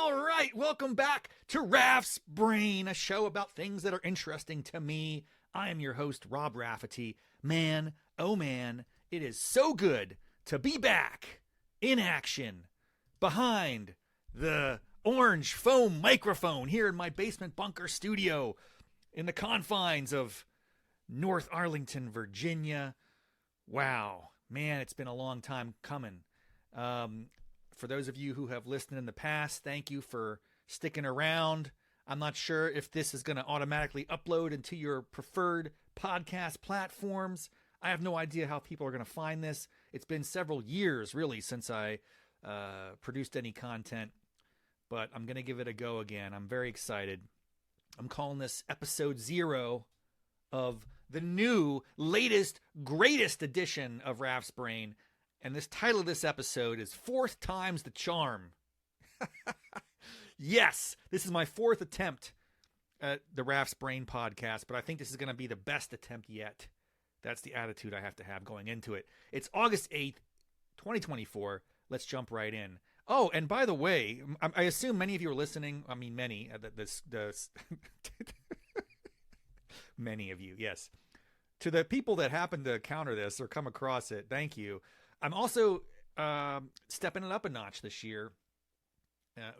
All right, welcome back to Raff's Brain, a show about things that are interesting to me. I am your host, Rob Raffety. Man, oh man, it is so good to be back in action behind the orange foam microphone here in my basement bunker studio in the confines of North Arlington, Virginia. Wow, man, it's been a long time coming. For those of you who have listened in the past, thank you for sticking around. I'm not sure if this is going to automatically upload into your preferred podcast platforms. I have no idea how people are going to find this. It's been several years, really, since I produced any content, but I'm going to give it a go again. I'm very excited. I'm calling this episode 0 of the new, latest, greatest edition of Raff's Brain. And this title of this episode is Fourth Time's the Charm. Yes, this is my 4th attempt at the Raff's Brain podcast, but I think this is going to be the best attempt yet. That's the attitude I have to have going into it. It's August 8th, 2024. Let's jump right in. Oh, and by the way, I assume many of you are listening. I mean, many. Many of you, yes. To the people that happen to counter this or come across it, thank you. I'm also stepping it up a notch this year.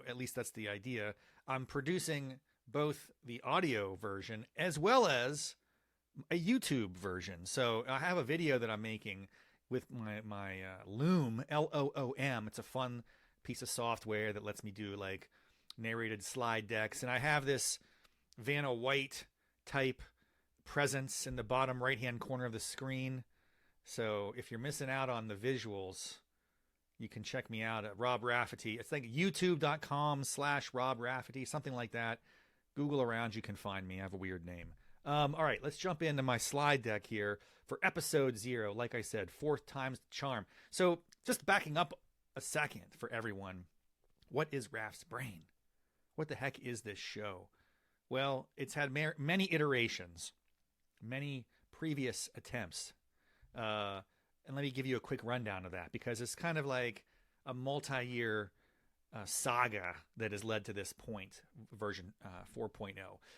At least that's the idea. I'm producing both the audio version as well as a YouTube version. So I have a video that I'm making with my Loom, Loom. It's a fun piece of software that lets me do like narrated slide decks. And I have this Vanna White type presence in the bottom right-hand corner of the screen. So if you're missing out on the visuals, you can check me out at Rob Raffety. It's like youtube.com/Rob Raffety, something like that. Google around, you can find me. I have a weird name. All right, let's jump into my slide deck here for episode 0. Like I said, 4th time's the charm. So just backing up a second for everyone. What is Raff's Brain? What the heck is this show? Well, it's had many iterations, many previous attempts. And let me give you a quick rundown of that, because it's kind of like a multi-year saga that has led to this point, version 4.0.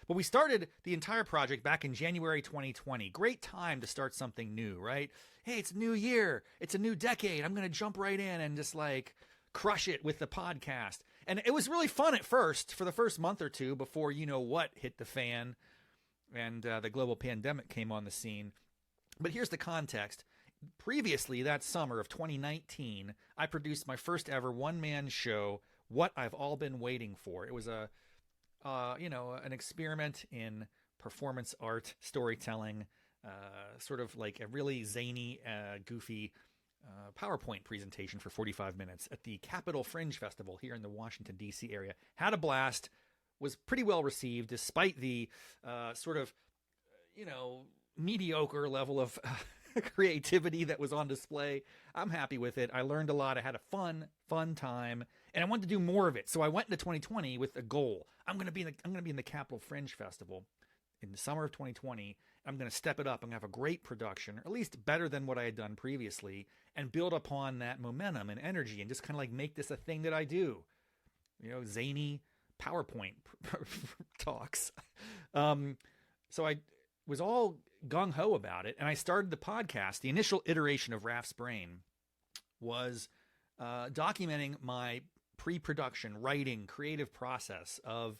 But we started the entire project back in January 2020. Great time to start something new, right? Hey, it's a new year. It's a new decade. I'm going to jump right in and just like crush it with the podcast. And it was really fun at first, for the first month or two before you know what hit the fan and the global pandemic came on the scene. But here's the context. Previously, that summer of 2019, I produced my first ever one-man show, What I've All Been Waiting For. It was an experiment in performance art, storytelling, sort of like a really zany, goofy PowerPoint presentation for 45 minutes at the Capitol Fringe Festival here in the Washington, D.C. area. Had a blast, was pretty well received, despite the mediocre level of creativity that was on display. I'm happy with it. I learned a lot. I had a fun time, and I wanted to do more of it. So I went into 2020 with a goal. I'm going to be in the Capitol Fringe Festival in the summer of 2020. I'm going to step it up and have a great production, or at least better than what I had done previously, and build upon that momentum and energy, and just kind of like make this a thing that I do. Zany PowerPoint talks. So I was all gung-ho about it, and I started the podcast. The initial iteration of Raff's Brain was documenting my pre-production, writing, creative process of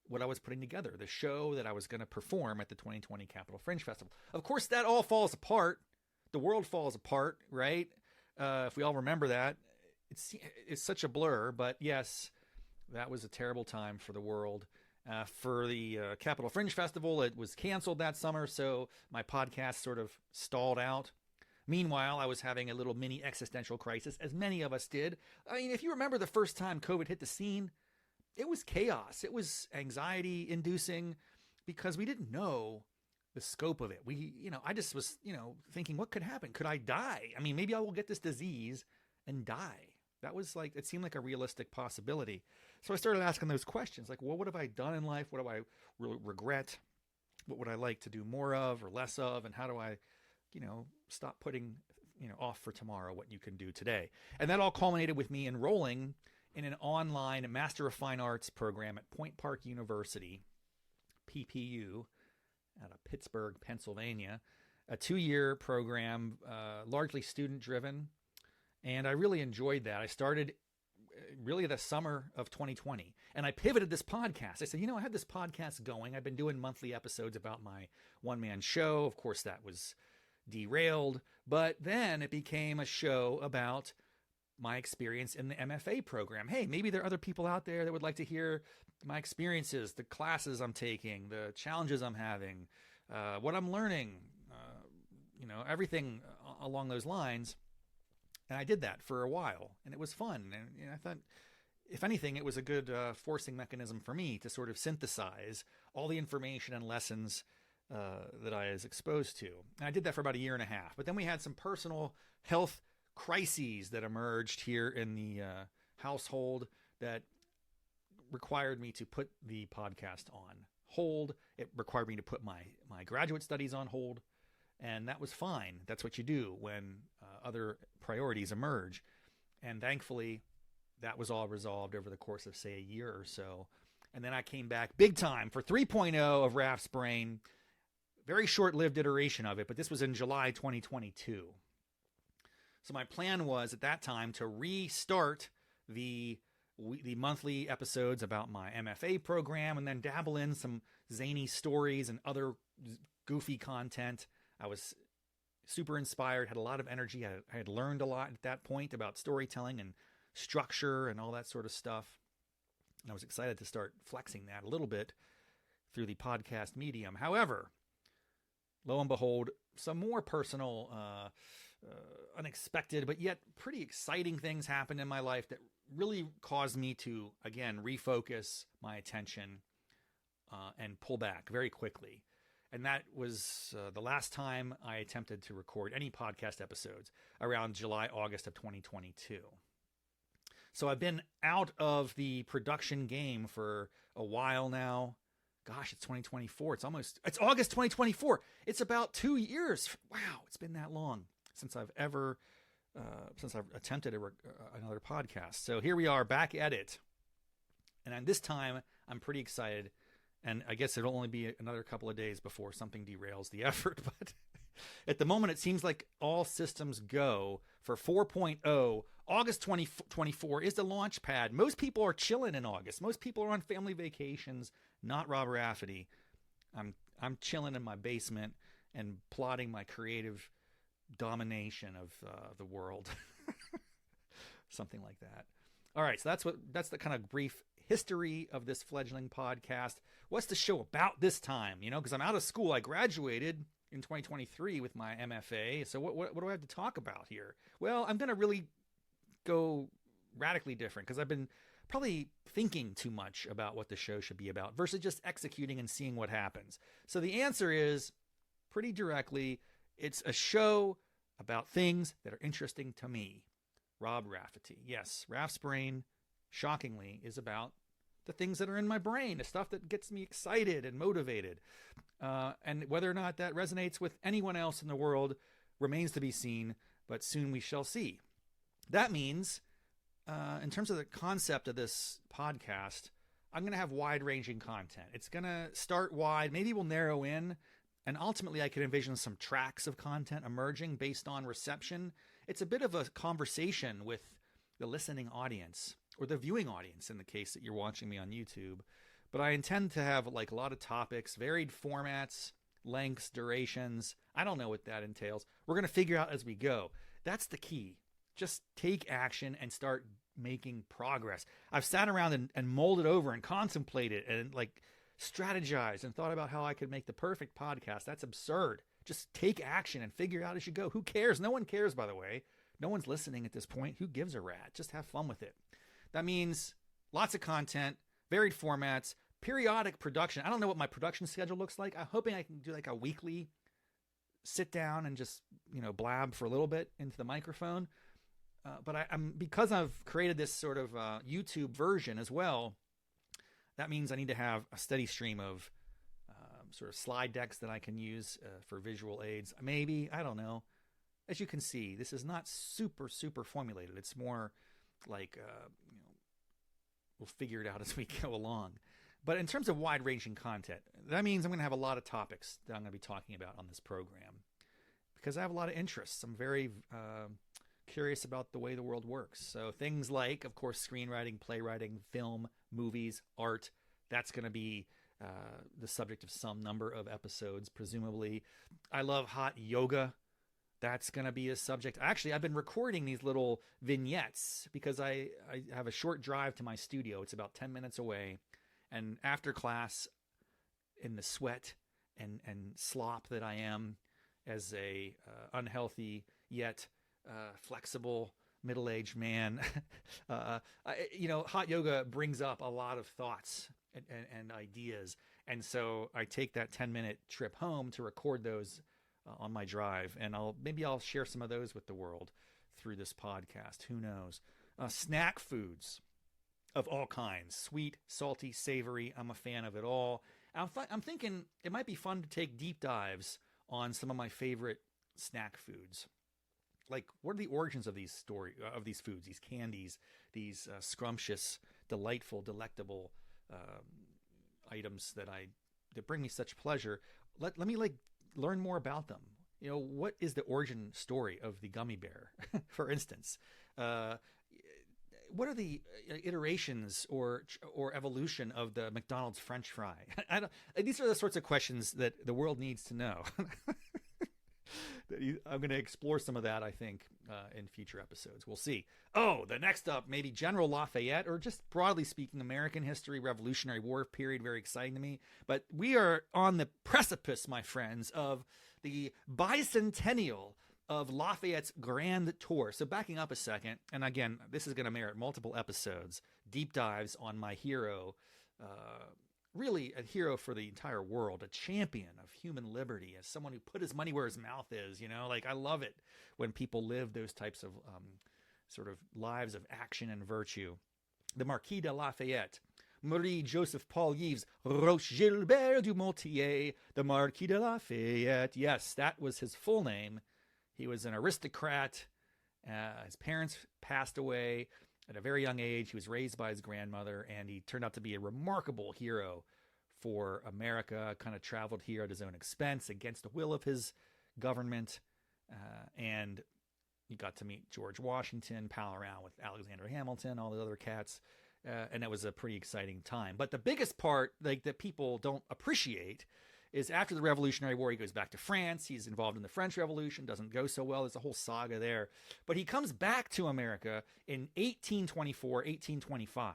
what I was putting together, the show that I was going to perform at the 2020 Capitol Fringe Festival. Of course, that all falls apart. The world falls apart, right? If we all remember that. It's such a blur, but yes, that was a terrible time for the world. For the Capitol Fringe Festival, it was canceled that summer, so my podcast sort of stalled out. Meanwhile, I was having a little mini existential crisis, as many of us did. I mean, if you remember the first time COVID hit the scene, it was chaos. It was anxiety-inducing because we didn't know the scope of it. I just was, thinking, what could happen? Could I die? I mean, maybe I will get this disease and die. That was like, it seemed like a realistic possibility. So I started asking those questions, like, well, what have I done in life? What do I regret? What would I like to do more of or less of? And how do I, stop putting, off for tomorrow what you can do today? And that all culminated with me enrolling in an online Master of Fine Arts program at Point Park University, PPU, out of Pittsburgh, Pennsylvania. A 2-year program, largely student-driven, and I really enjoyed that. I started really the summer of 2020, and I pivoted this podcast. I said, I had this podcast going. I've been doing monthly episodes about my one-man show. Of course, that was derailed, but then it became a show about my experience in the MFA program. Hey, maybe there are other people out there that would like to hear my experiences, the classes I'm taking, the challenges I'm having, what I'm learning, everything along those lines. And I did that for a while, and it was fun. And I thought, if anything, it was a good forcing mechanism for me to sort of synthesize all the information and lessons that I was exposed to. And I did that for about a year and a half. But then we had some personal health crises that emerged here in the household that required me to put the podcast on hold. It required me to put my graduate studies on hold. And that was fine. That's what you do when other priorities emerge. And thankfully, that was all resolved over the course of, say, a year or so. And then I came back big time for 3.0 of Raff's Brain. Very short-lived iteration of it, but this was in July 2022. So my plan was at that time to restart the monthly episodes about my MFA program and then dabble in some zany stories and other goofy content. I was super inspired, had a lot of energy. I had learned a lot at that point about storytelling and structure and all that sort of stuff. And I was excited to start flexing that a little bit through the podcast medium. However, lo and behold, some more personal, unexpected, but yet pretty exciting things happened in my life that really caused me to, again, refocus my attention and pull back very quickly. And that was the last time I attempted to record any podcast episodes, around July, August of 2022. So I've been out of the production game for a while now. Gosh, it's 2024. It's August 2024. It's about 2 years. Wow, it's been that long since I've attempted another podcast. So here we are back at it. And this time I'm pretty excited. And I guess it'll only be another couple of days before something derails the effort. But at the moment, it seems like all systems go for 4.0. August 2024 is the launch pad. Most people are chilling in August. Most people are on family vacations. Not Rob Raffety. I'm chilling in my basement and plotting my creative domination of the world. Something like that. All right, so that's the kind of brief history of this fledgling podcast. What's the show about this time? Because I'm out of school. I graduated in 2023 with my MFA. So what do I have to talk about here? Well, I'm going to really go radically different because I've been probably thinking too much about what the show should be about versus just executing and seeing what happens. So the answer is pretty directly, it's a show about things that are interesting to me. Rob Raffety. Yes, Raff's Brain, shockingly, is about the things that are in my brain, the stuff that gets me excited and motivated. And whether or not that resonates with anyone else in the world remains to be seen, but soon we shall see. That means, in terms of the concept of this podcast, I'm going to have wide-ranging content. It's going to start wide, maybe we'll narrow in, and ultimately I could envision some tracks of content emerging based on reception. It's a bit of a conversation with the listening audience, or the viewing audience in the case that you're watching me on YouTube. But I intend to have like a lot of topics, varied formats, lengths, durations. I don't know what that entails. We're going to figure out as we go. That's the key. Just take action and start making progress. I've sat around and molded over and contemplated and like strategized and thought about how I could make the perfect podcast. That's absurd. Just take action and figure out as you go. Who cares? No one cares, by the way. No one's listening at this point. Who gives a rat? Just have fun with it. That means lots of content, varied formats, periodic production. I don't know what my production schedule looks like. I'm hoping I can do like a weekly sit down and just, blab for a little bit into the microphone. But because I've created this sort of YouTube version as well, that means I need to have a steady stream of sort of slide decks that I can use for visual aids. Maybe, I don't know. As you can see, this is not super, super formulated. It's more like, figure it out as we go along. But in terms of wide-ranging content, that means I'm going to have a lot of topics that I'm going to be talking about on this program because I have a lot of interests. I'm very curious about the way the world works. So things like, of course, screenwriting, playwriting, film, movies, art, that's going to be the subject of some number of episodes, presumably. I love hot yoga. That's going to be a subject. Actually, I've been recording these little vignettes because I have a short drive to my studio. It's about 10 minutes away. And after class, in the sweat and slop that I am as a unhealthy yet flexible middle-aged man, hot yoga brings up a lot of thoughts and ideas. And so I take that 10-minute trip home to record those on my drive, and I'll share some of those with the world through this podcast. Who knows? Snack foods of all kinds, sweet, salty, savory. I'm a fan of it all. I'm thinking it might be fun to take deep dives on some of my favorite snack foods. Like, what are the origins of these foods, these candies, these scrumptious, delightful, delectable items that bring me such pleasure? Let me learn more about them. What is the origin story of the gummy bear, for instance? What are the iterations or evolution of the McDonald's French fry? These are the sorts of questions that the world needs to know. I'm going to explore some of that, I think, in future episodes. We'll see. Oh, the next up, maybe General Lafayette, or just broadly speaking, American history, Revolutionary War period, very exciting to me. But we are on the precipice, my friends, of the bicentennial of Lafayette's grand tour. So backing up a second, and again, this is going to merit multiple episodes, deep dives on my hero, really a hero for the entire world, a champion of human liberty, as someone who put his money where his mouth is. I love it when people live those types of sort of lives of action and virtue. The Marquis de Lafayette, Marie Joseph Paul Yves Roche Gilbert du Motier, the Marquis de Lafayette. Yes, that was his full name. He was an aristocrat. His parents passed away at a very young age. He was raised by his grandmother, and he turned out to be a remarkable hero for America, kind of traveled here at his own expense against the will of his government. And you got to meet George Washington, pal around with Alexander Hamilton, all the other cats. And that was a pretty exciting time. But the biggest part, that people don't appreciate, is after the Revolutionary War, he goes back to France. He's involved in the French Revolution. Doesn't go so well. There's a whole saga there. But he comes back to America in 1824, 1825,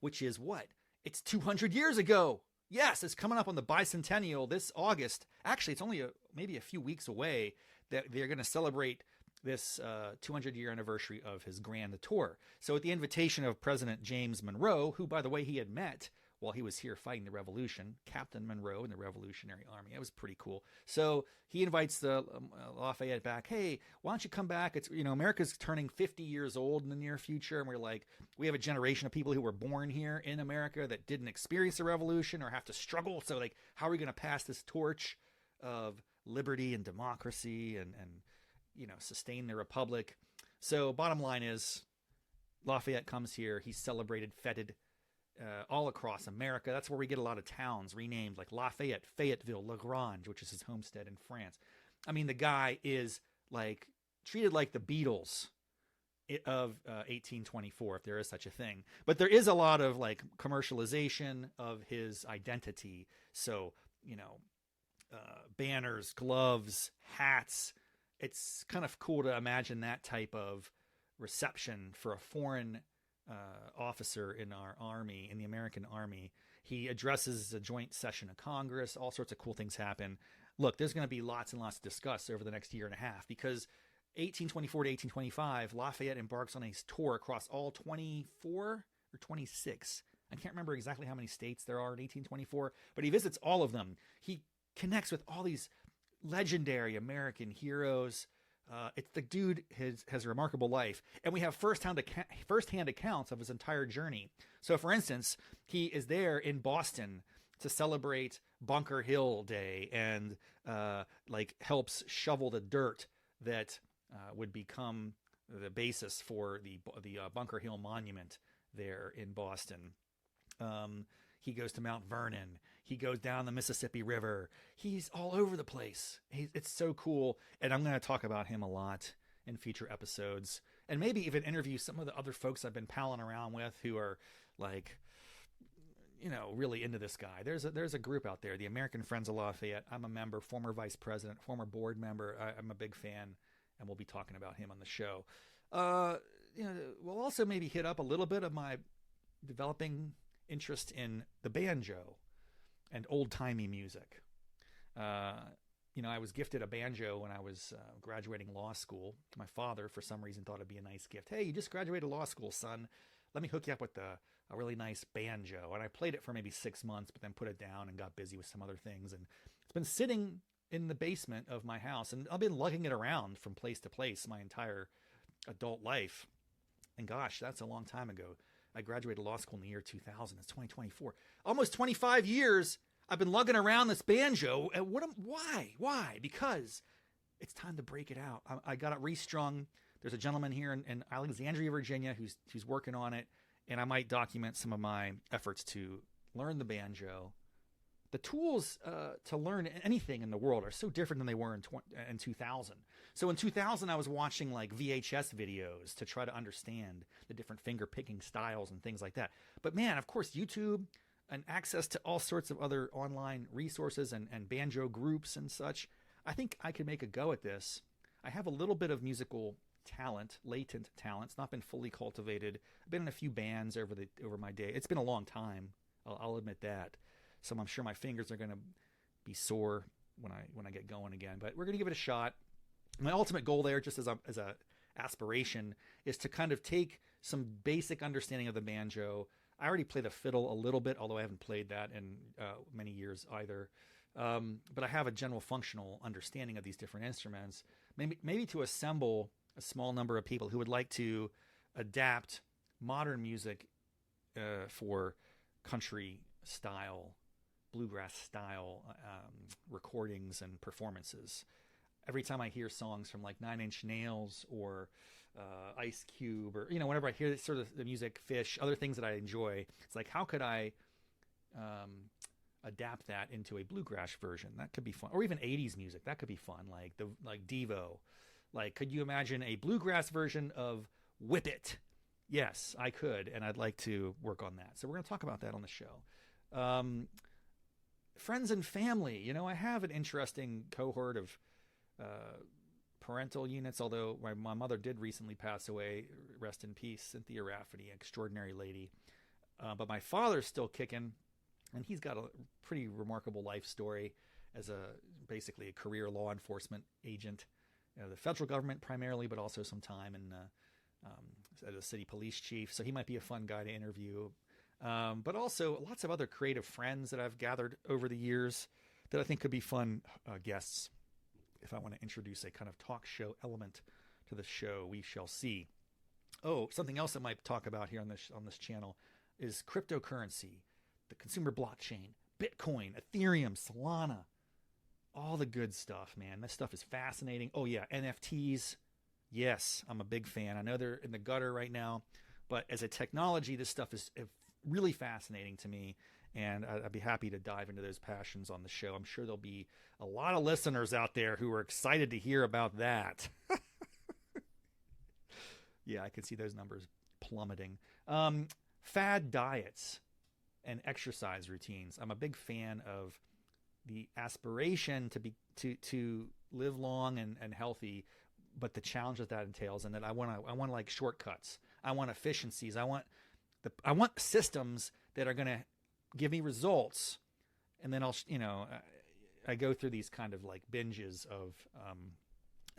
which is what? It's 200 years ago. Yes, it's coming up on the bicentennial this August. Actually, it's only maybe a few weeks away that they're going to celebrate this 200-year anniversary of his grand tour. So at the invitation of President James Monroe, who, by the way, he had met while he was here fighting the revolution, Captain Monroe in the Revolutionary Army. That was pretty cool. So he invites the Lafayette back. Hey, why don't you come back? It's, America's turning 50 years old in the near future. And we're like, we have a generation of people who were born here in America that didn't experience the revolution or have to struggle. So how are we going to pass this torch of liberty and democracy and sustain the republic? So bottom line is Lafayette comes here. He's celebrated, feted, all across America. That's where we get a lot of towns renamed, like Lafayette, Fayetteville, Lagrange, which is his homestead in France. I mean, the guy is treated like the Beatles of 1824, if there is such a thing. But there is a lot of commercialization of his identity. So, banners, gloves, hats. It's kind of cool to imagine that type of reception for a foreign officer in our army, in the American army. He addresses a joint session of Congress. All sorts of cool things happen. Look, there's going to be lots and lots to discuss over the next year and a half, because 1824 to 1825, Lafayette embarks on a tour across all 24 or 26. I can't remember exactly how many states there are in 1824, but he visits all of them. He connects with all these legendary American heroes. It's the dude has a remarkable life, and we have firsthand accounts of his entire journey. So, for instance, he is there in Boston to celebrate Bunker Hill Day and helps shovel the dirt that would become the basis for the Bunker Hill Monument there in Boston. He goes to Mount Vernon. He goes down the Mississippi River. He's all over the place. It's so cool. And I'm going to talk about him a lot in future episodes, and maybe even interview some of the other folks I've been palling around with who are like, really into this guy. There's a group out there, the American Friends of Lafayette. I'm a member, former vice president, former board member. I'm a big fan, and we'll be talking about him on the show. We'll also maybe hit up a little bit of my developing interest in the banjo and old-timey music. I was gifted a banjo when I was graduating law school. My father, for some reason, thought it'd be a nice gift. Hey, you just graduated law school, son. Let me hook you up with a really nice banjo. And I played it for maybe 6 months, but then put it down and got busy with some other things. And it's been sitting in the basement of my house, and I've been lugging it around from place to place my entire adult life. And gosh, that's a long time ago. I graduated law school in the year 2000. It's 2024. Almost 25 years I've been lugging around this banjo. And why? Because it's time to break it out. I got it restrung. There's a gentleman here in Alexandria, Virginia, who's working on it, and I might document some of my efforts to learn the banjo. The tools to learn anything in the world are so different than they were in 2000. So in 2000, I was watching like VHS videos to try to understand the different finger picking styles and things like that. But man, of course, YouTube and access to all sorts of other online resources and banjo groups and such. I think I could make a go at this. I have a little bit of musical talent, latent talent. It's not been fully cultivated. I've been in a few bands over my day. It's been a long time. I'll admit that. So I'm sure my fingers are going to be sore when I get going again. But we're going to give it a shot. My ultimate goal there, just as a aspiration, is to kind of take some basic understanding of the banjo. I already play the fiddle a little bit, although I haven't played that in many years either. But I have a general functional understanding of these different instruments. Maybe to assemble a small number of people who would like to adapt modern music for country style, bluegrass style recordings and performances. Every time I hear songs from like Nine Inch Nails or Ice Cube, or whenever I hear sort of the music, Fish, other things that I enjoy, it's like, how could I adapt that into a bluegrass version? That could be fun. Or even 80s music, that could be fun. Like Devo. Like, could you imagine a bluegrass version of Whip It? Yes, I could, and I'd like to work on that. So we're going to talk about that on the show. Friends and family. I have an interesting cohort of parental units, although my mother did recently pass away. Rest in peace, Cynthia Raffety, extraordinary lady. But my father's still kicking, and he's got a pretty remarkable life story as basically a career law enforcement agent. The federal government primarily, but also some time as a city police chief. So he might be a fun guy to interview. But also lots of other creative friends that I've gathered over the years that I think could be fun guests. If I want to introduce a kind of talk show element to the show, we shall see. Oh, something else I might talk about here on this channel is cryptocurrency, the consumer blockchain, Bitcoin, Ethereum, Solana, all the good stuff, man. This stuff is fascinating. Oh yeah, NFTs. Yes, I'm a big fan. I know they're in the gutter right now, but as a technology, this stuff is really fascinating to me, and I'd be happy to dive into those passions on the show. I'm sure there'll be a lot of listeners out there who are excited to hear about that. Yeah, I can see those numbers plummeting. Fad diets and exercise routines. I'm a big fan of the aspiration to live long and healthy, but the challenge that entails, and that I want like shortcuts. I want efficiencies. I want systems that are going to give me results, and then I go through these kind of like binges of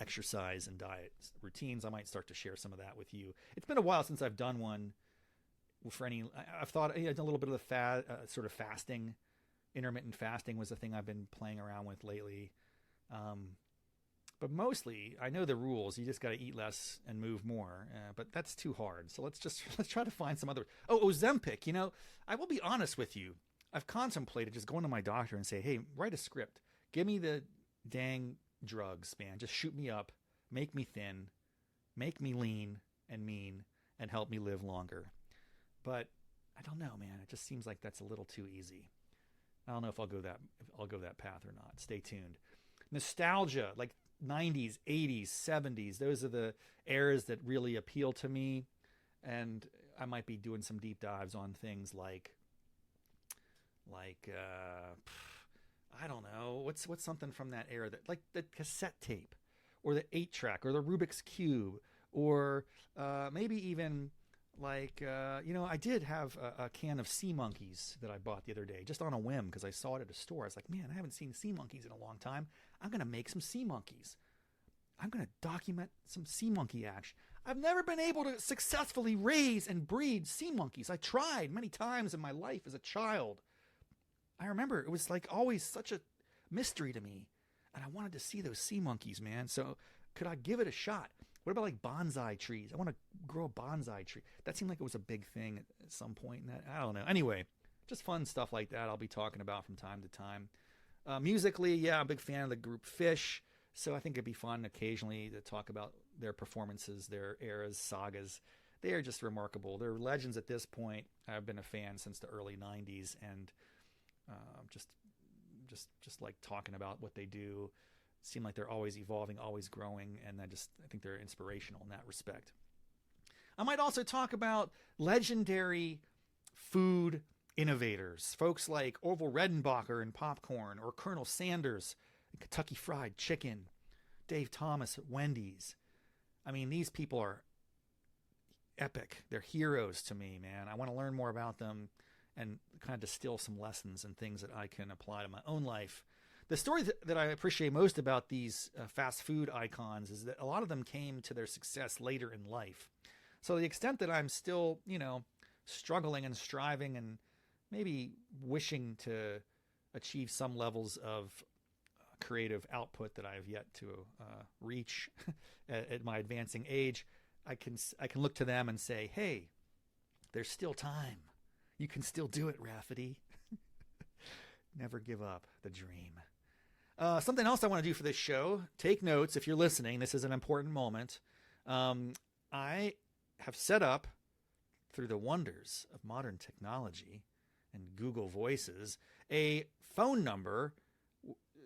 exercise and diet routines. I might start to share some of that with you. It's been a while since I've done one for any. I've thought a little bit of the sort of fasting, intermittent fasting was the thing I've been playing around with lately. But mostly, I know the rules. You just got to eat less and move more. But that's too hard. So let's try to find some other. Oh, Ozempic. I will be honest with you. I've contemplated just going to my doctor and say, hey, write a script. Give me the dang drugs, man. Just shoot me up, make me thin, make me lean and mean, and help me live longer. But I don't know, man. It just seems like that's a little too easy. I don't know if I'll go that path or not. Stay tuned. Nostalgia, like 90s, 80s, 70s. Those are the eras that really appeal to me. And I might be doing some deep dives on things like I don't know, what's something from that era, that like the cassette tape or the 8-track or the Rubik's Cube, or maybe even like I did have a can of sea monkeys that I bought the other day just on a whim because I saw it at a store. I was like, man, I haven't seen sea monkeys in a long time. I'm gonna make some sea monkeys. I'm gonna document some sea monkey action. I've never been able to successfully raise and breed sea monkeys. I tried many times in my life as a child. I remember it was like always such a mystery to me, and I wanted to see those sea monkeys, man. So could I give it a shot? What about like bonsai trees? I want to grow a bonsai tree. That seemed like it was a big thing at some point. I don't know. Anyway, just fun stuff like that I'll be talking about from time to time. Musically, yeah, I'm a big fan of the group Fish, so I think it'd be fun occasionally to talk about their performances, their eras, sagas. They are just remarkable. They're legends at this point. I've been a fan since the early 90s, and just like talking about what they do. Seem like they're always evolving, always growing, and I think they're inspirational in that respect. I might also talk about legendary food innovators, folks like Orville Redenbacher in popcorn, or Colonel Sanders in Kentucky Fried Chicken, Dave Thomas at Wendy's. I mean, these people are epic. They're heroes to me, man. I want to learn more about them and kind of distill some lessons and things that I can apply to my own life. The story that I appreciate most about these fast food icons is that a lot of them came to their success later in life. So the extent that I'm still, struggling and striving and maybe wishing to achieve some levels of creative output that I have yet to reach at my advancing age, I can look to them and say, hey, there's still time. You can still do it, Raffety. Never give up the dream. Something else I want to do for this show, take notes if you're listening. This is an important moment. I have set up, through the wonders of modern technology and Google Voices, a phone number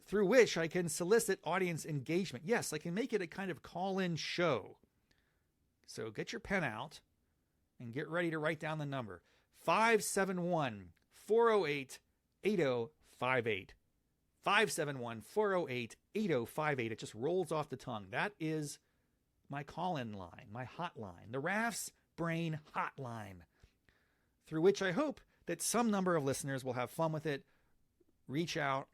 through which I can solicit audience engagement. Yes, I can make it a kind of call-in show. So get your pen out and get ready to write down the number. 571-408-8058. 571-408-8058. It just rolls off the tongue. That is my call-in line, my hotline, the Raff's Brain Hotline, through which I hope that some number of listeners will have fun with it, reach out,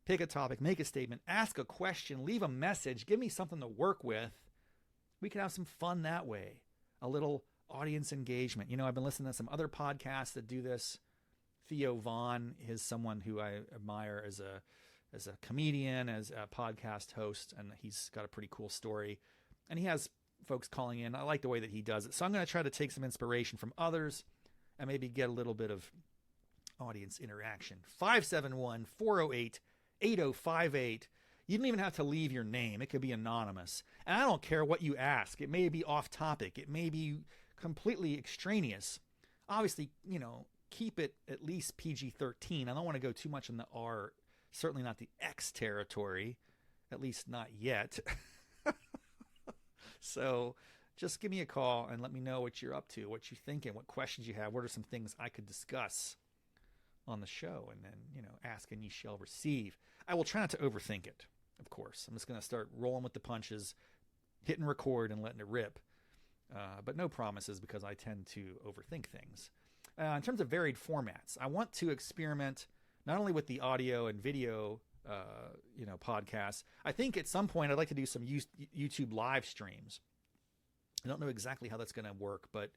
pick a topic, make a statement, ask a question, leave a message, give me something to work with. We can have some fun that way. A little audience engagement. I've been listening to some other podcasts that do this. Theo Vaughn is someone who I admire as a comedian, as a podcast host, and he's got a pretty cool story. And he has folks calling in. I like the way that he does it. So I'm going to try to take some inspiration from others and maybe get a little bit of audience interaction. 571-408-8058. You don't even have to leave your name. It could be anonymous. And I don't care what you ask. It may be off topic. It may be completely extraneous. Obviously, keep it at least PG-13. I don't want to go too much in the R, certainly not the X territory, at least not yet. So just give me a call and let me know what you're up to, what you're thinking, what questions you have, what are some things I could discuss on the show, and then, ask and ye shall receive. I will try not to overthink it, of course. I'm just going to start rolling with the punches, hitting record and letting it rip. But no promises, because I tend to overthink things. In terms of varied formats, I want to experiment not only with the audio and video, podcasts. I think at some point I'd like to do some YouTube live streams. I don't know exactly how that's going to work, but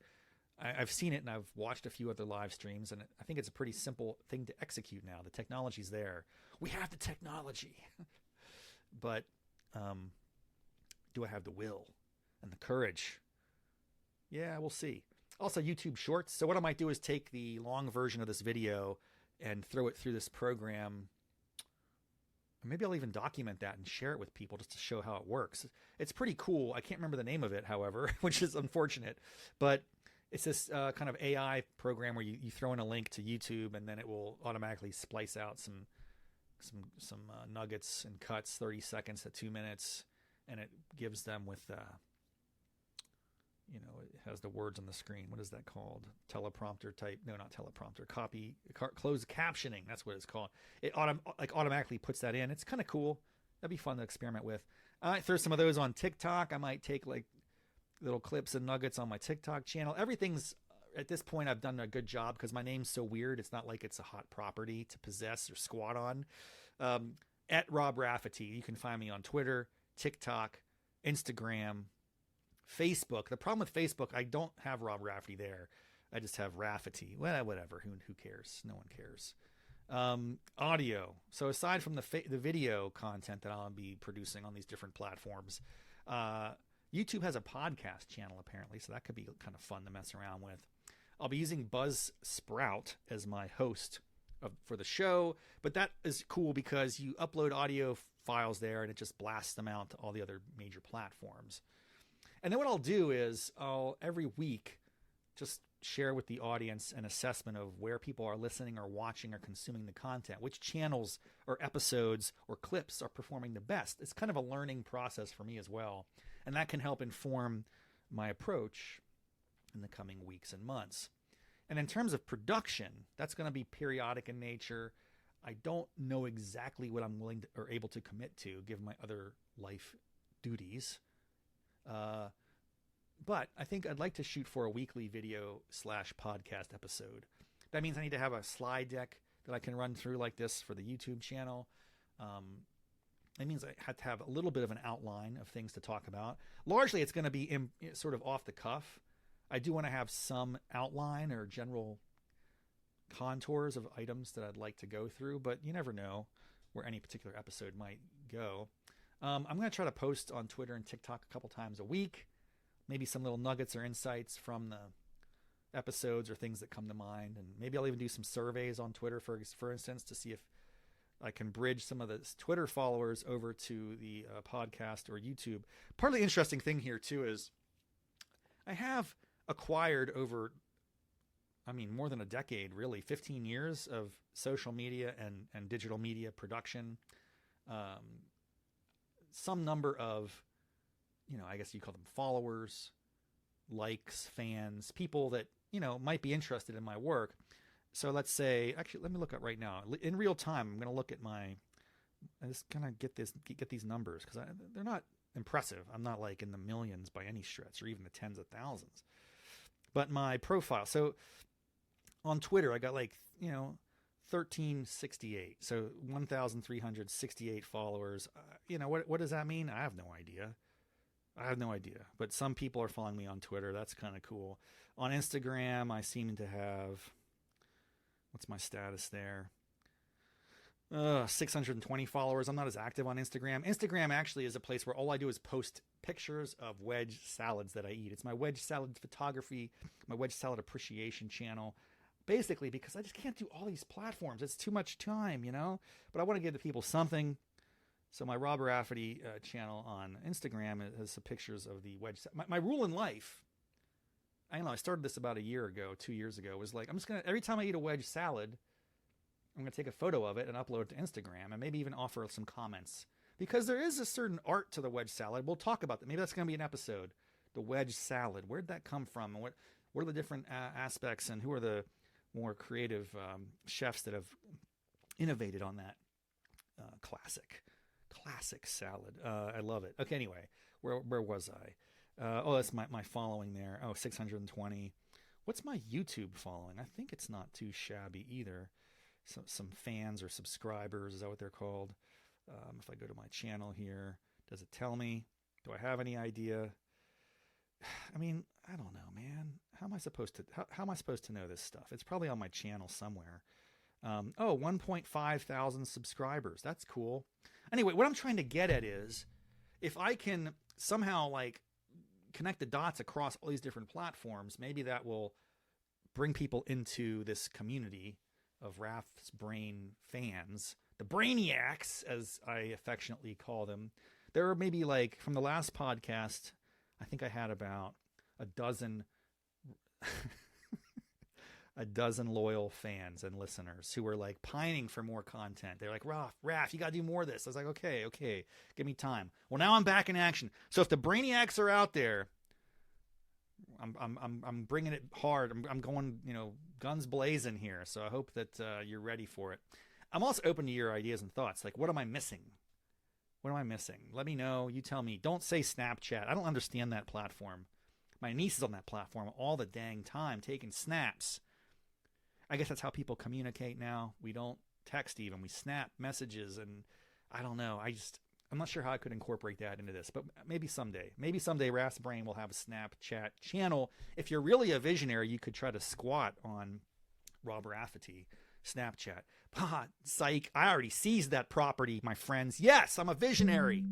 I've seen it and I've watched a few other live streams, and I think it's a pretty simple thing to execute now. The technology's there. We have the technology. But do I have the will and the courage? Yeah, we'll see. Also, YouTube Shorts. So what I might do is take the long version of this video and throw it through this program. Maybe I'll even document that and share it with people just to show how it works. It's pretty cool. I can't remember the name of it, however, which is unfortunate. But It's this kind of AI program where you throw in a link to YouTube and then it will automatically splice out some nuggets and cuts, 30 seconds to 2 minutes, and it gives them with it has the words on the screen. What is that called? Teleprompter type? No, not teleprompter. Closed captioning. That's what it's called. It automatically puts that in. It's kind of cool. That'd be fun to experiment with. I might throw some of those on TikTok. I might take like little clips and nuggets on my TikTok channel. Everything's at this point I've done a good job because my name's so weird. It's not like it's a hot property to possess or squat on. At Rob Raffety. You can find me on Twitter, TikTok, Instagram, Facebook. The problem with Facebook, I don't have Rob Raffety there. I just have Raffety. Well, whatever. Who cares? No one cares. Audio. So aside from the video content that I'll be producing on these different platforms, YouTube has a podcast channel apparently, so that could be kind of fun to mess around with. I'll be using Buzzsprout as my host for the show, but that is cool because you upload audio files there and it just blasts them out to all the other major platforms. And then what I'll do is I'll every week just share with the audience an assessment of where people are listening or watching or consuming the content, which channels or episodes or clips are performing the best. It's kind of a learning process for me as well. And that can help inform my approach in the coming weeks and months. And in terms of production, that's going to be periodic in nature. I don't know exactly what I'm willing to, or able to commit to, given my other life duties. But I think I'd like to shoot for a weekly video/podcast episode. That means I need to have a slide deck that I can run through like this for the YouTube channel. It means I had to have a little bit of an outline of things to talk about. Largely, it's going to be sort of off the cuff. I do want to have some outline or general contours of items that I'd like to go through, but you never know where any particular episode might go. I'm going to try to post on Twitter and TikTok a couple times a week. Maybe some little nuggets or insights from the episodes or things that come to mind. And maybe I'll even do some surveys on Twitter, for instance, to see if I can bridge some of the Twitter followers over to the podcast or YouTube. Part of the interesting thing here, too, is I have acquired over, more than a decade, really, 15 years of social media and digital media production. Some number of, I guess you call them followers, likes, fans, people that, might be interested in my work. So let's say, actually, let me look at right now. In real time, I'm going to look at I just kind of get these numbers because they're not impressive. I'm not like in the millions by any stretch or even the tens of thousands. But my profile, so on Twitter, I got 1368. So 1,368 followers. What does that mean? I have no idea. But some people are following me on Twitter. That's kind of cool. On Instagram, I seem to have, what's my status there? 620 followers. I'm not as active on Instagram. Instagram actually is a place where all I do is post pictures of wedge salads that I eat. It's my wedge salad photography, my wedge salad appreciation channel. Basically, because I just can't do all these platforms. It's too much time, But I want to give the people something. So my Rob Raffety channel on Instagram has some pictures of the wedge. My rule in life, I started this about 2 years ago, was like, I'm just going to, every time I eat a wedge salad, I'm going to take a photo of it and upload it to Instagram and maybe even offer some comments. Because there is a certain art to the wedge salad. We'll talk about that. Maybe that's going to be an episode. The wedge salad. Where'd that come from? And what are the different aspects and who are the more creative chefs that have innovated on that classic salad. I love it. Okay, anyway, where was I? That's my following there. 620. What's my YouTube following? I think it's not too shabby either. Some fans or subscribers, is that what they're called? If I go to my channel here, does it tell me? Do I have any idea? I don't know, man. How am I supposed to know this stuff? It's probably on my channel somewhere. 1.5 thousand subscribers. That's cool. Anyway, what I'm trying to get at is if I can somehow connect the dots across all these different platforms, maybe that will bring people into this community of Raff's Brain fans, the Brainiacs, as I affectionately call them. There are maybe from the last podcast, I think I had about a dozen a dozen loyal fans and listeners who were like pining for more content. They're like, Raff, you got to do more of this. I was like, okay, give me time. Well, now I'm back in action. So if the brainiacs are out there, I'm bringing it hard. I'm going, guns blazing here. So I hope that you're ready for it. I'm also open to your ideas and thoughts. Like, what am I missing? What am I missing? Let me know. You tell me. Don't say Snapchat. I don't understand that platform. My niece is on that platform all the dang time, taking snaps. I guess that's how people communicate now. We don't text even. We snap messages, and I don't know. I'm not sure how I could incorporate that into this, but maybe someday. Maybe someday Raff's Brain will have a Snapchat channel. If you're really a visionary, you could try to squat on Rob Raffety Snapchat. Psych, I already seized that property, my friends. Yes, I'm a visionary.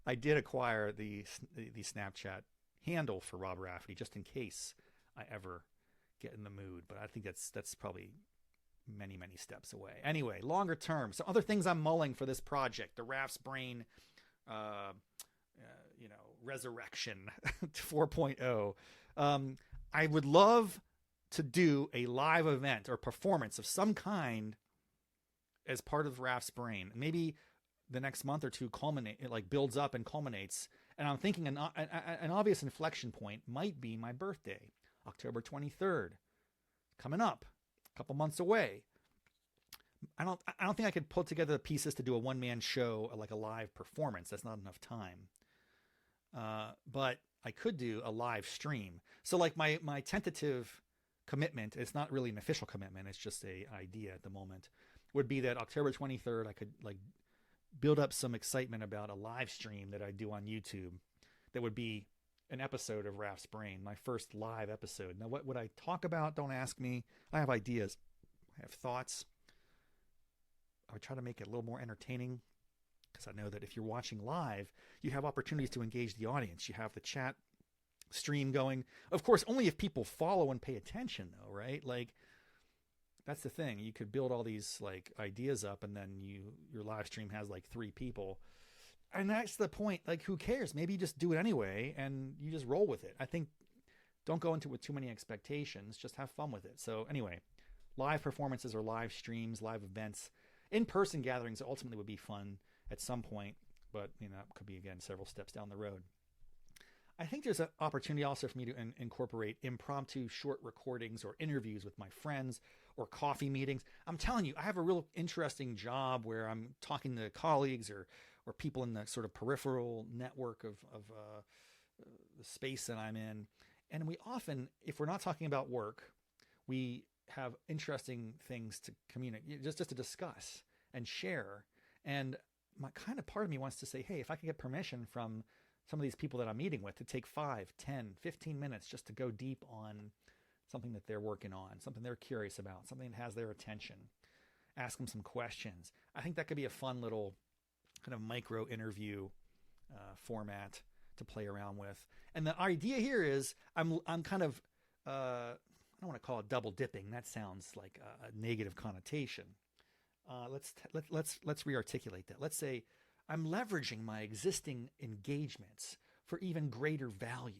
I did acquire the Snapchat handle for Rob Raffety just in case I ever get in the mood, but I think that's probably many steps away. Anyway, longer term, so other things I'm mulling for this project, the Raff's Brain resurrection 4.0. I would love to do a live event or performance of some kind as part of Raff's Brain. Maybe the next month or two builds up and culminates. And I'm thinking an obvious inflection point might be my birthday, October 23rd, coming up, a couple months away. I don't think I could put together the pieces to do a one-man show, like a live performance. That's not enough time. But I could do a live stream. So like my tentative commitment, it's not really an official commitment, it's just a idea at the moment, would be that October 23rd I could like build up some excitement about a live stream that I do on YouTube that would be an episode of Raff's Brain, my first live episode. Now, what would I talk about? Don't ask me. I have ideas. I have thoughts. I would try to make it a little more entertaining, because I know that if you're watching live, you have opportunities to engage the audience. You have the chat stream going. Of course, only if people follow and pay attention, though, right? Like, that's the thing. You could build all these like ideas up, and then your live stream has like 3 people. And that's the point. Like, who cares? Maybe you just do it anyway and you just roll with it. I think don't go into it with too many expectations. Just have fun with it. So anyway, live performances or live streams, live events, in-person gatherings ultimately would be fun at some point, but it could be, again, several steps down the road. I think there's an opportunity also for me to incorporate impromptu short recordings or interviews with my friends or coffee meetings. I'm telling you, I have a real interesting job where I'm talking to colleagues or people in the sort of peripheral network of the space that I'm in. And we often, if we're not talking about work, we have interesting things to communicate, just to discuss and share. And my kind of part of me wants to say, hey, if I could get permission from some of these people that I'm meeting with to take 5, 10, 15 minutes just to go deep on something that they're working on, something they're curious about, something that has their attention, ask them some questions. I think that could be a fun little kind of micro interview format to play around with. And the idea here is I'm kind of, I don't want to call it double dipping. That sounds like a negative connotation. Let's re-articulate that. Let's say I'm leveraging my existing engagements for even greater value.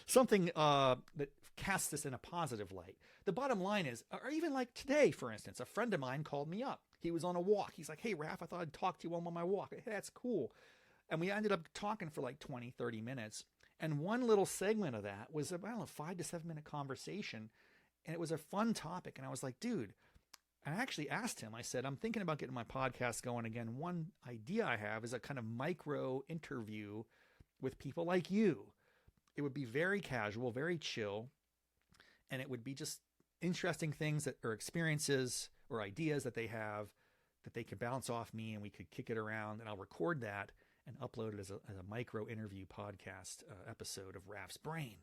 Something that casts this in a positive light. The bottom line is, or even like today, for instance, a friend of mine called me up. He was on a walk. He's like, hey, Raff, I thought I'd talk to you while I'm on my walk. Hey, that's cool. And we ended up talking for like 20, 30 minutes. And one little segment of that was, I don't know, 5 to 7 minute conversation. And it was a fun topic. And I was like, dude, I actually asked him, I said, I'm thinking about getting my podcast going again. One idea I have is a kind of micro interview with people like you. It would be very casual, very chill. And it would be just interesting things that or experiences or ideas that they have that they could bounce off me, and we could kick it around, and I'll record that and upload it as a micro interview podcast episode of Raff's Brain,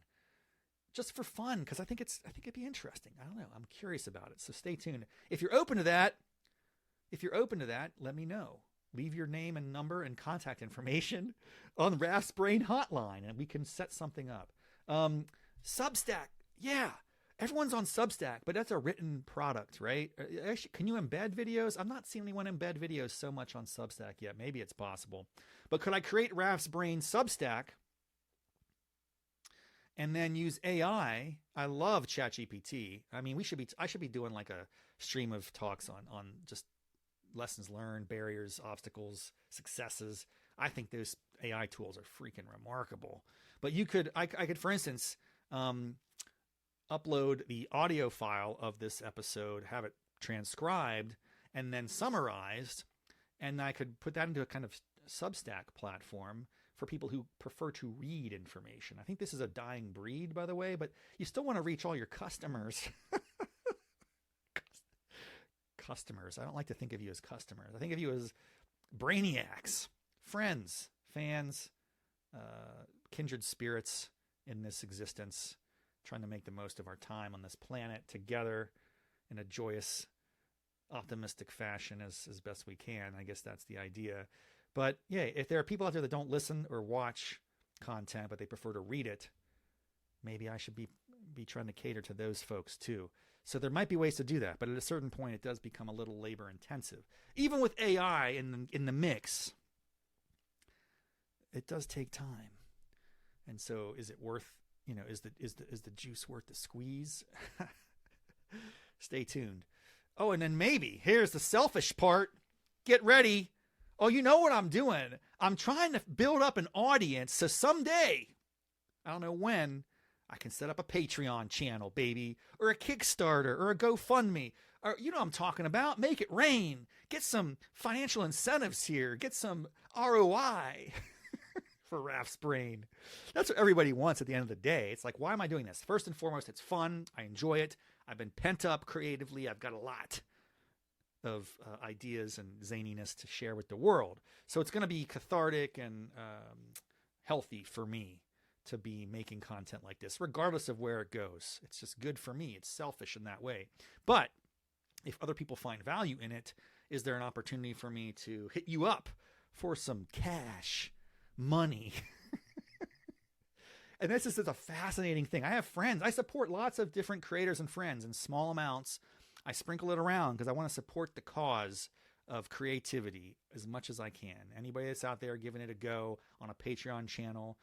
just for fun, because I think it'd be interesting. I don't know. I'm curious about it. So stay tuned. If you're open to that, let me know. Leave your name and number and contact information on Raff's Brain hotline, and we can set something up. Substack. Yeah. Everyone's on Substack, but that's a written product, right? Actually, can you embed videos? I'm not seeing anyone embed videos so much on Substack yet. Maybe it's possible. But could I create Raff's Brain Substack and then use AI. I love ChatGPT. I mean, I should be doing like a stream of talks on just lessons learned, barriers, obstacles, successes. I think those AI tools are freaking remarkable. But I could, for instance, upload the audio file of this episode, have it transcribed, and then summarized, and I could put that into a kind of Substack platform for people who prefer to read information. I think this is a dying breed, by the way, but you still want to reach all your customers. Customers. I don't like to think of you as customers. I think of you as brainiacs, friends, fans, kindred spirits in this existence, trying to make the most of our time on this planet together in a joyous, optimistic fashion as best we can. I guess that's the idea. But yeah, if there are people out there that don't listen or watch content, but they prefer to read it, maybe I should be trying to cater to those folks too. So there might be ways to do that, but at a certain point, it does become a little labor intensive. Even with AI in the mix, it does take time. And so, is it worth? Is the juice worth the squeeze? Stay tuned. Oh, and then maybe here's the selfish part. Get ready. Oh, you know what I'm doing? I'm trying to build up an audience so someday, I don't know when, I can set up a Patreon channel, baby, or a Kickstarter, or a GoFundMe, or you know what I'm talking about. Make it rain. Get some financial incentives here. Get some ROI for Raff's brain. That's what everybody wants at the end of the day. It's like, why am I doing this? First and foremost, it's fun. I enjoy it. I've been pent up creatively. I've got a lot of ideas and zaniness to share with the world. So it's going to be cathartic and healthy for me to be making content like this, regardless of where it goes. It's just good for me. It's selfish in that way. But if other people find value in it, is there an opportunity for me to hit you up for some cash, money? And this is a fascinating thing. I have friends. I support lots of different creators and friends in small amounts. I sprinkle it around because I want to support the cause of creativity as much as I can. Anybody that's out there giving it a go on a Patreon channel,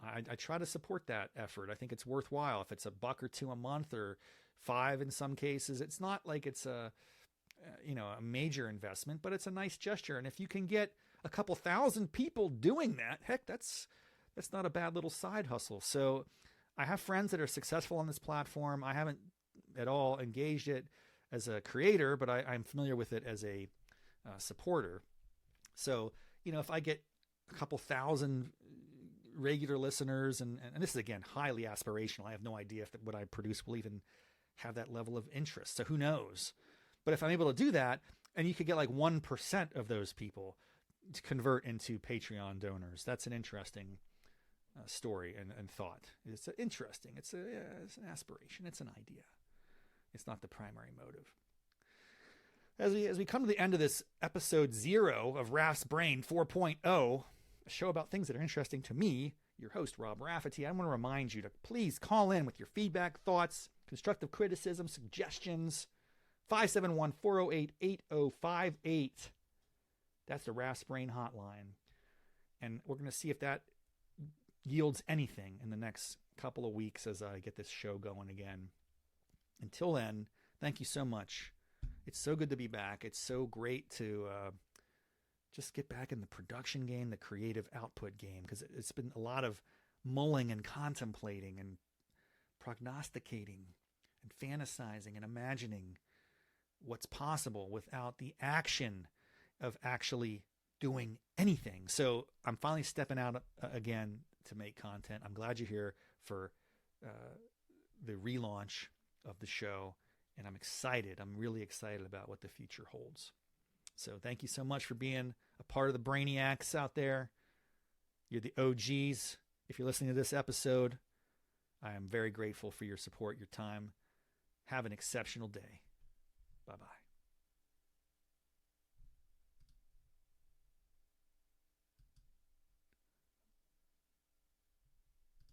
I try to support that effort. I think it's worthwhile. If it's $1 or $2 a month or $5 in some cases, it's not like it's a major investment, but it's a nice gesture. And if you can get a couple thousand people doing that, heck, that's not a bad little side hustle. So I have friends that are successful on this platform. I haven't at all engaged it as a creator, but I'm familiar with it as a supporter. So, if I get a couple thousand regular listeners, and this is, again, highly aspirational. I have no idea if what I produce will even have that level of interest. So who knows? But if I'm able to do that, and you could get like 1% of those people to convert into Patreon donors, that's an interesting story and thought. It's interesting. It's an aspiration. It's an idea. It's not the primary motive. As we come to the end of this episode 0 of Raff's Brain 4.0, a show about things that are interesting to me, your host, Rob Raffety, I want to remind you to please call in with your feedback, thoughts, constructive criticism, suggestions. 571-408-8058. That's the Raff's Brain hotline. And we're going to see if that yields anything in the next couple of weeks as I get this show going again. Until then, thank you so much. It's so good to be back. It's so great to just get back in the production game, the creative output game, because it's been a lot of mulling and contemplating and prognosticating and fantasizing and imagining what's possible without the action of actually doing anything. So I'm finally stepping out again to make content. I'm glad you're here for the relaunch of the show, and I'm excited. I'm really excited about what the future holds. So thank you so much for being a part of the Brainiacs out there. You're the OGs. If you're listening to this episode, I am very grateful for your support, your time. Have an exceptional day. Bye-bye.